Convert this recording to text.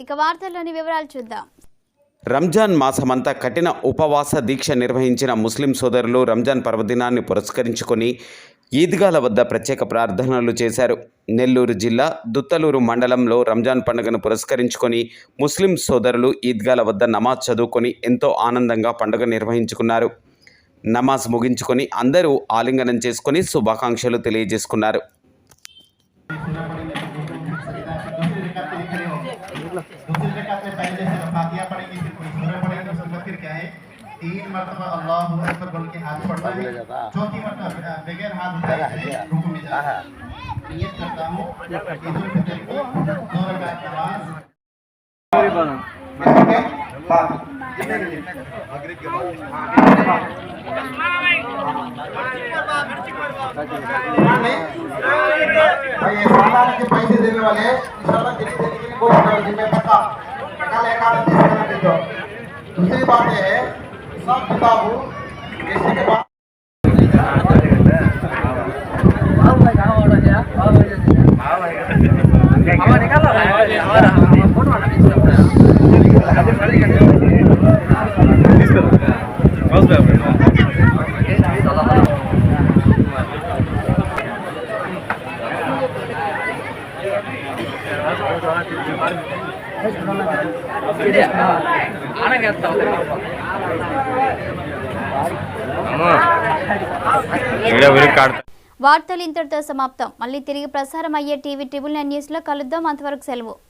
ఇక వార్తల్లోని వివరాలు చూద్దాం. రంజాన్ మాసమంతా కఠిన ఉపవాస దీక్ష నిర్వహించిన ముస్లిం సోదరులు రంజాన్ పర్వదినాన్ని పురస్కరించుకొని ఈద్గాల వద్ద ప్రత్యేక ప్రార్థనలు చేశారు. నెల్లూరు జిల్లా దుత్తలూరు మండలంలో రంజాన్ పండుగను పురస్కరించుకొని ముస్లిం సోదరులు ఈద్గాల వద్ద నమాజ్ చదువుకొని ఎంతో ఆనందంగా పండుగ నిర్వహించుకున్నారు. నమాజ్ ముగించుకొని అందరూ ఆలింగనం చేసుకొని శుభాకాంక్షలు తెలియజేసుకున్నారు. तीन मरतबा अल्लाहु अकबर बोल के हाथ पढ़ना है, चौथी मरतबा बगैर हाथ उठाए रुकू में जाना है। नियत करता हूँ ईद उल फितर की 2 रकात नमाज मगरिब के बाद भाई ये सामान के पैसे देने वाले इंशाल्लाह देने के लिए कोशिश करो, जिम्मे पक्का टका लेकर दे दो। दूसरी बात ये है सब किताबों जैसे के बाद వార్తలు ఇంతటితో సమాప్తం. మళ్ళీ తిరిగి ప్రసారం అయ్యే టీవీ 9 న్యూస్లో కలుద్దాం. అంతవరకు సెలవు.